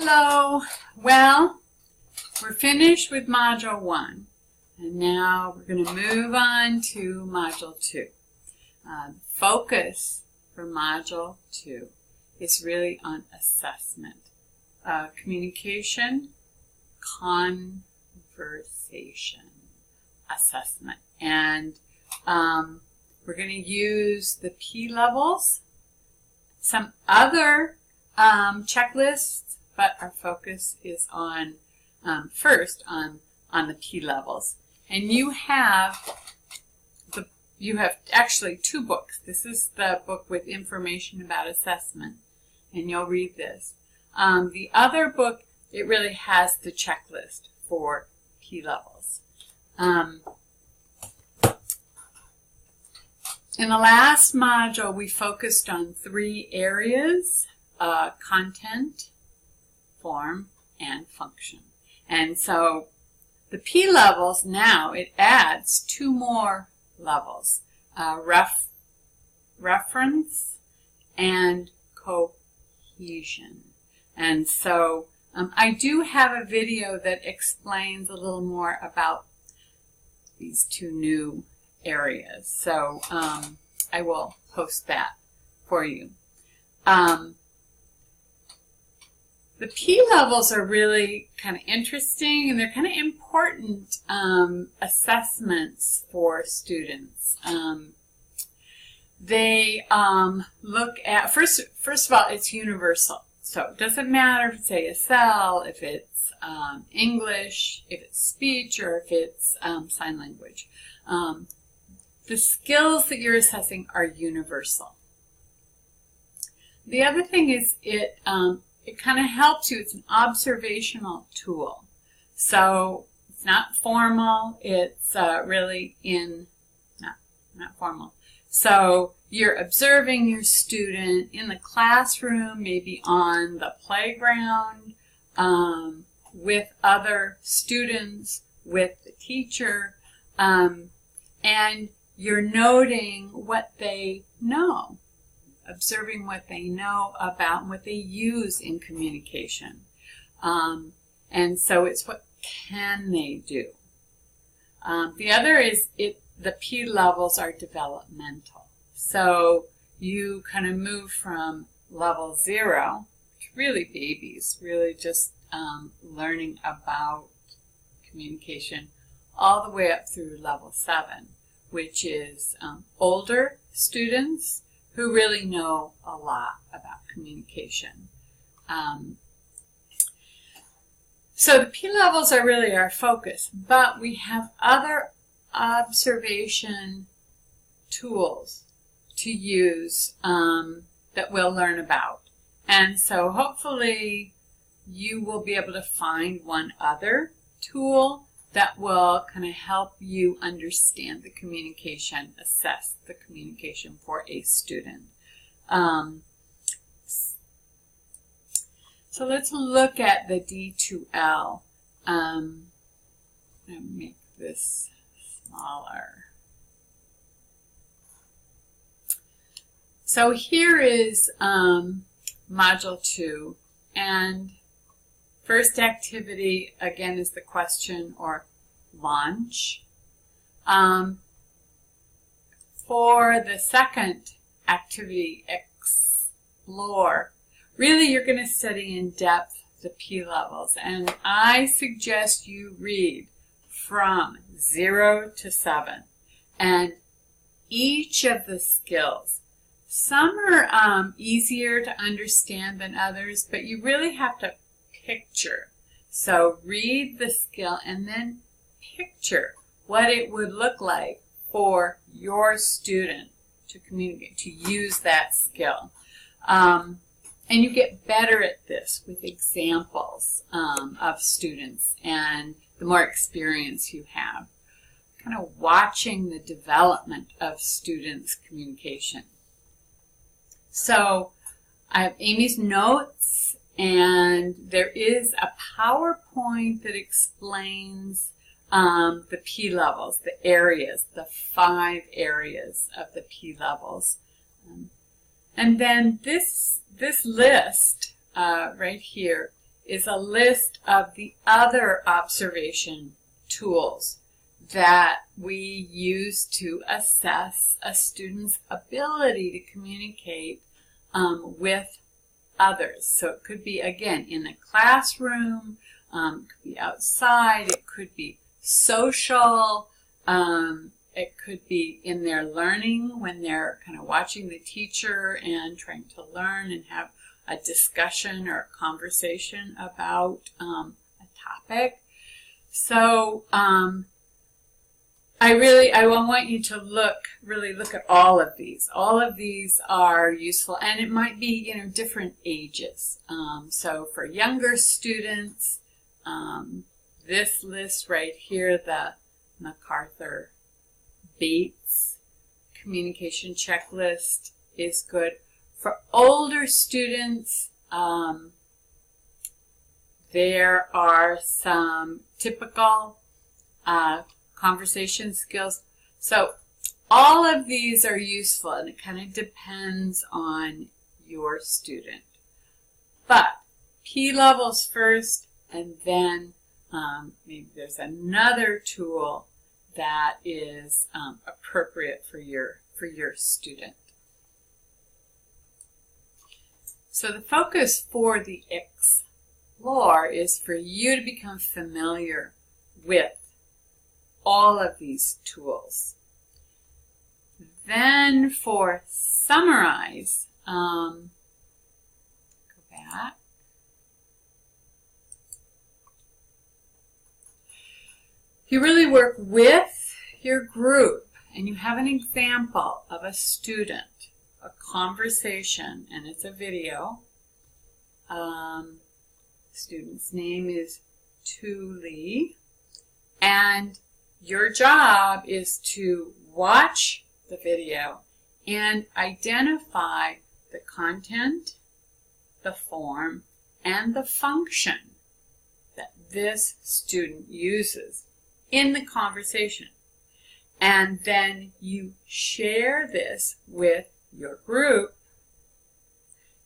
Hello. Well, we're finished with Module 1, and now we're going to move on to Module 2. The focus for Module 2 is really on assessment, communication, conversation, assessment. And we're going to use the P levels, some other checklists, but our focus is on first on the P levels. And you have actually two books. This is the book with information about assessment, and you'll read this. The other book, it really has the checklist for P levels. In the last module, we focused on 3 areas: content, form, and function. And so the P levels now, it adds 2 more levels, reference and cohesion. And so I do have a video that explains a little more about these 2 new areas. So I will post that for you. The P levels are really kind of interesting, and they're kind of important assessments for students. They look at, first of all, it's universal. So it doesn't matter if it's ASL, if it's English, if it's speech, or if it's sign language. The skills that you're assessing are universal. The other thing is it kind of helps you. It's an observational tool. So it's not formal. It's really not formal. So you're observing your student in the classroom, maybe on the playground, with other students, with the teacher, and you're noting what they know. Observing what they know about and what they use in communication. And so it's what can they do. The other is the P levels are developmental. So you kind of move from level 0, really babies, really just learning about communication, all the way up through level 7, which is older students who really know a lot about communication. So the P levels are really our focus, but we have other observation tools to use that we'll learn about. And so hopefully you will be able to find one other tool that will kind of help you understand the communication, assess the communication for a student. So let's look at the D2L. I'm going to make this smaller. So here is Module 2, and first activity, again, is the question or launch. For the second activity, explore, really you're going to study in depth the P levels. And I suggest you read from 0 to 7. And each of the skills, some are easier to understand than others, but you really have to picture. So read the skill and then picture what it would look like for your student to communicate, to use that skill. And you get better at this with examples of students and the more experience you have. Kind of watching the development of students' communication. So I have Amy's notes, and there is a PowerPoint that explains the P levels, the areas, the 5 areas of the P levels. And then this list right here is a list of the other observation tools that we use to assess a student's ability to communicate with others. So it could be, again, in the classroom, it could be outside, it could be social, it could be in their learning when they're kind of watching the teacher and trying to learn and have a discussion or a conversation about a topic. So I want you to really look at all of these. All of these are useful, and it might be, different ages. So for younger students, this list right here, the MacArthur Bates communication checklist, is good. For older students, there are some typical conversation skills. So all of these are useful, and it kind of depends on your student. But P levels first, and then maybe there's another tool that is appropriate for your student. So the focus for the Explore is for you to become familiar with all of these tools. Then for Summarize, go back. You really work with your group, and you have an example of a student, a conversation, and it's a video. Student's name is Tuli, and your job is to watch the video and identify the content, the form, and the function that this student uses in the conversation. And then you share this with your group.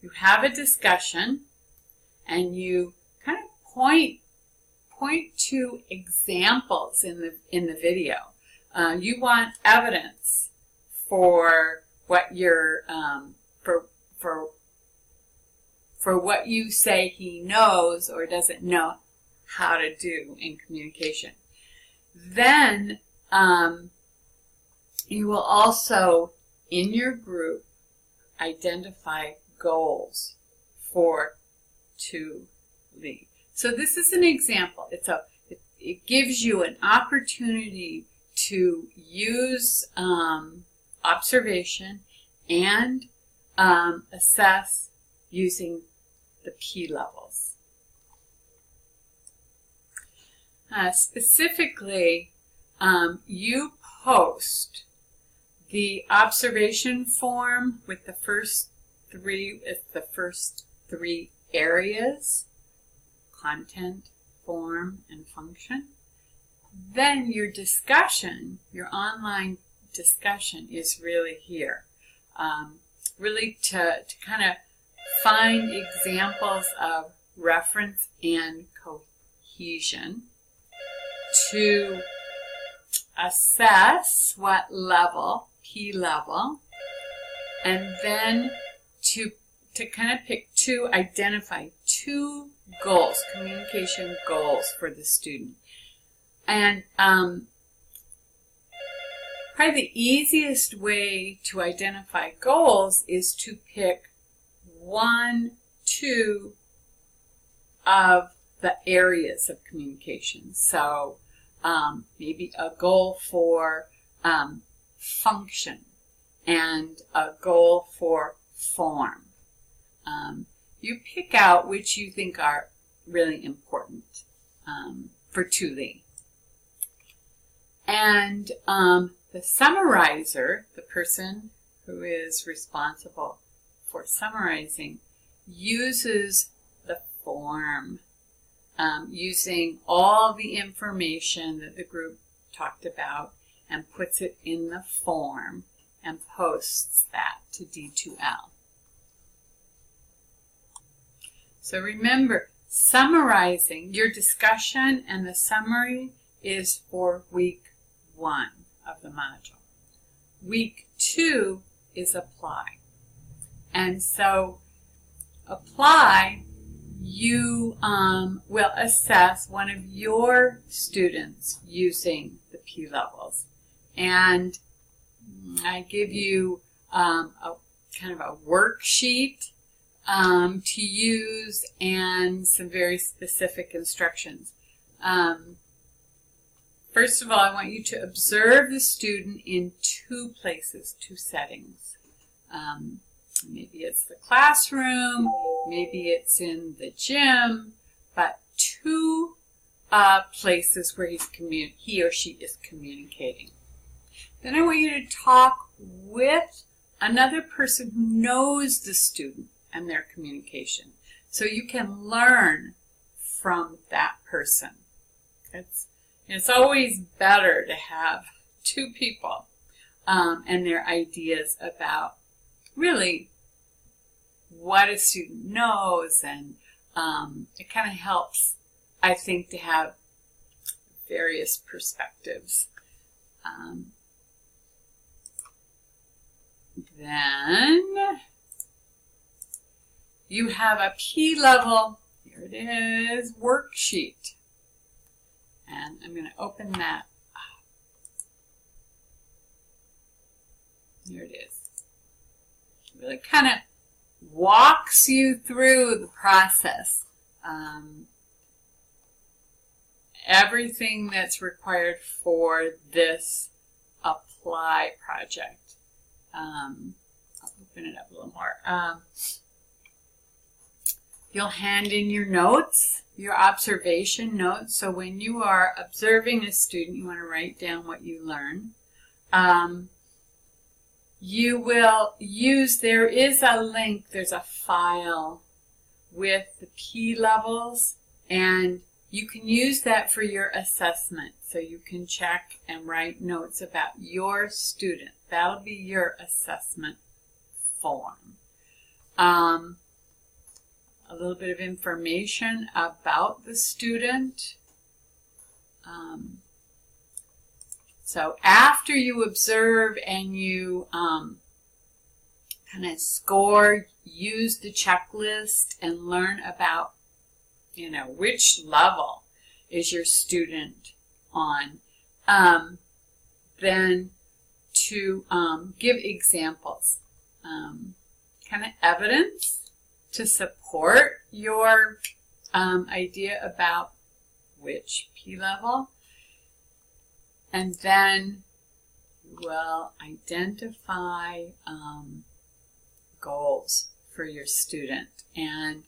You have a discussion, and you kind of point to examples in the video. You want evidence for what you're for what you say he knows or doesn't know how to do in communication. Then you will also, in your group, identify goals for Tuli. So this is an example. It gives you an opportunity to use observation and assess using the P levels. Specifically, you post the observation form with the first three areas: content, form, and function. Then your discussion, your online discussion, is really here. Really to kind of find examples of reference and cohesion, to assess what level, P level, and then to kind of identify two goals, communication goals for the student. And probably the easiest way to identify goals is to pick one, two of the areas of communication. So maybe a goal for function and a goal for form. You pick out which you think are really important for Tuli. And the summarizer, the person who is responsible for summarizing, uses the form, using all the information that the group talked about, and puts it in the form and posts that to D2L. So remember, Summarizing your discussion, and the summary is for week 1 of the module. Week 2 is apply. And so apply, you will assess one of your students using the P levels. And I give you a kind of a worksheet to use and some very specific instructions. First of all, I want you to observe the student in 2 places, 2 settings. Maybe it's the classroom, maybe it's in the gym, but 2 places where he or she is communicating. Then I want you to talk with another person who knows the student and their communication, so you can learn from that person. It's always better to have 2 people and their ideas about really what a student knows, and it kind of helps, I think, to have various perspectives. Then you have a P level, here it is, worksheet. And I'm going to open that up. Here it is. It really kind of walks you through the process. Everything that's required for this apply project. I'll open it up a little more. You'll hand in your notes, your observation notes. So when you are observing a student, you want to write down what you learn. You will use, there is a link, there's a file with the P levels, and you can use that for your assessment. So you can check and write notes about your student. That'll be your assessment form. A little bit of information about the student. So after you observe and you kind of score, use the checklist and learn about, which level is your student on. Then to give examples, kind of evidence to support your idea about which P level. And then we'll identify goals for your student. And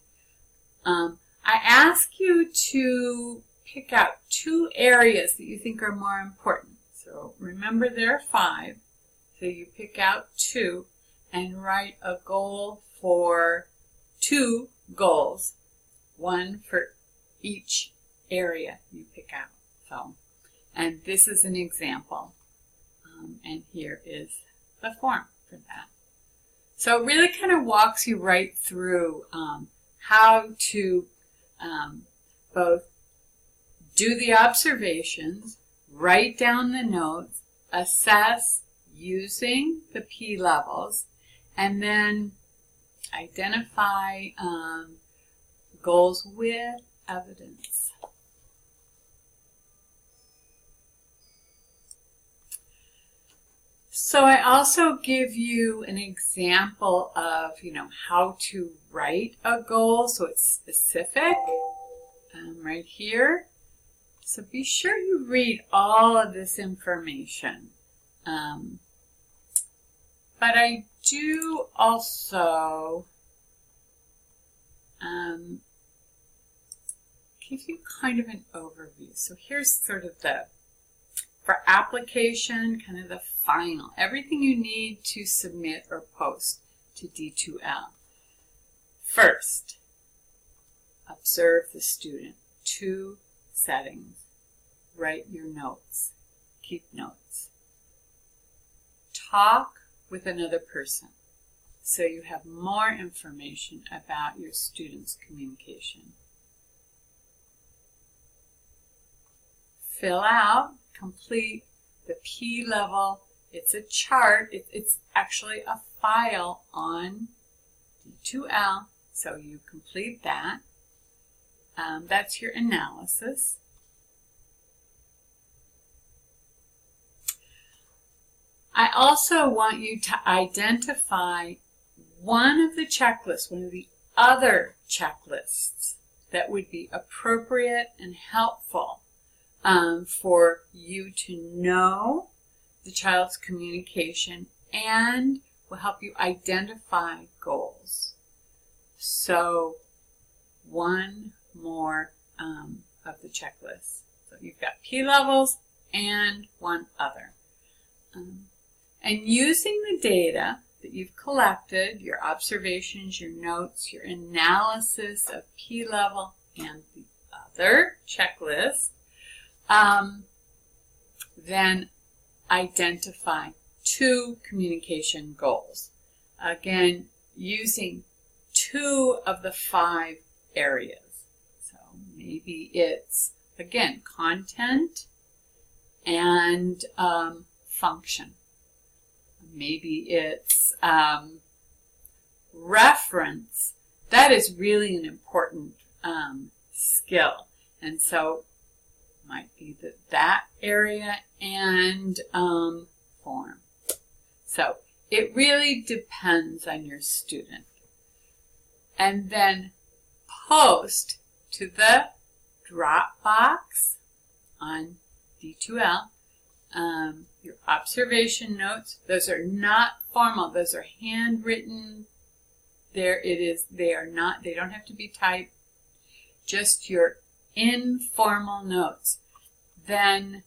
I ask you to pick out 2 areas that you think are more important. So remember there are 5. So you pick out 2 and write a goal for 2 goals, 1 for each area you pick out. So, and this is an example, and here is the form for that. So it really kind of walks you right through how to both do the observations, write down the notes, assess using the P levels, and then identify goals with evidence. So I also give you an example of, how to write a goal, so it's specific, right here. So be sure you read all of this information. But I do also give you kind of an overview. So here's sort of for application, kind of the final, everything you need to submit or post to D2L. First, observe the student. 2 settings. Write your notes. Keep notes. Talk with another person so you have more information about your student's communication. fill out, complete the P level. It's a chart. It's actually a file on D2L, so you complete that. That's your analysis. I also want you to identify one of the checklists, one of the other checklists that would be appropriate and helpful for you to know the child's communication and will help you identify goals. So one more of the checklist. So you've got P levels and one other. And using the data that you've collected, your observations, your notes, your analysis of P level and the other checklist, then identify 2 communication goals. Again, using 2 of the 5 areas. So maybe it's, again, content and function. Maybe it's reference. That is really an important skill. And so might be that area and form. So it really depends on your student. And then post to the Dropbox on D2L your observation notes. Those are not formal. Those are handwritten. There it is. They are not. They don't have to be typed. Just your informal notes. Then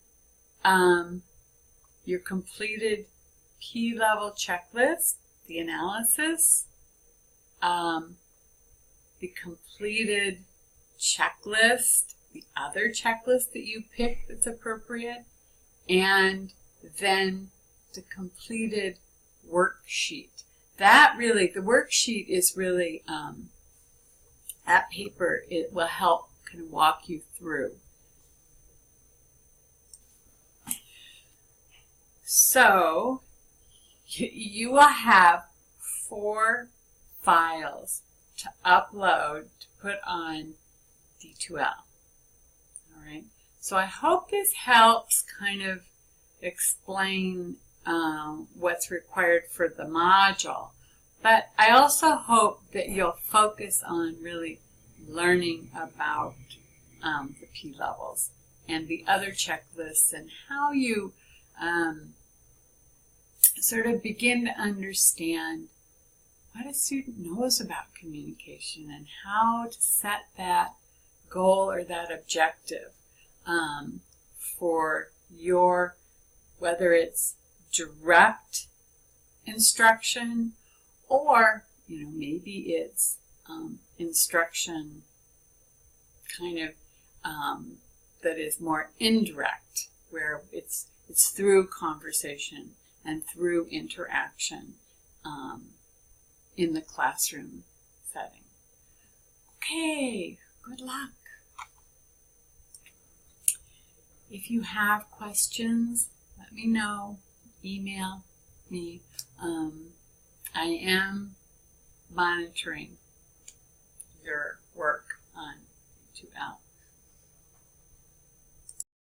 your completed P level checklist, the analysis, the completed checklist, the other checklist that you pick that's appropriate, and then the completed worksheet. That really, the worksheet is really, that paper, it will help kind of walk you through. So, you will have 4 files to upload, to put on D2L. All right. So I hope this helps kind of explain what's required for the module. But I also hope that you'll focus on really learning about the P levels and the other checklists and how you sort of begin to understand what a student knows about communication and how to set that goal or that objective for your, whether it's direct instruction or, you know, maybe it's instruction kind of that is more indirect, where it's through conversation and through interaction in the classroom setting. Okay, good luck. If you have questions, let me know. Email me. I am monitoring your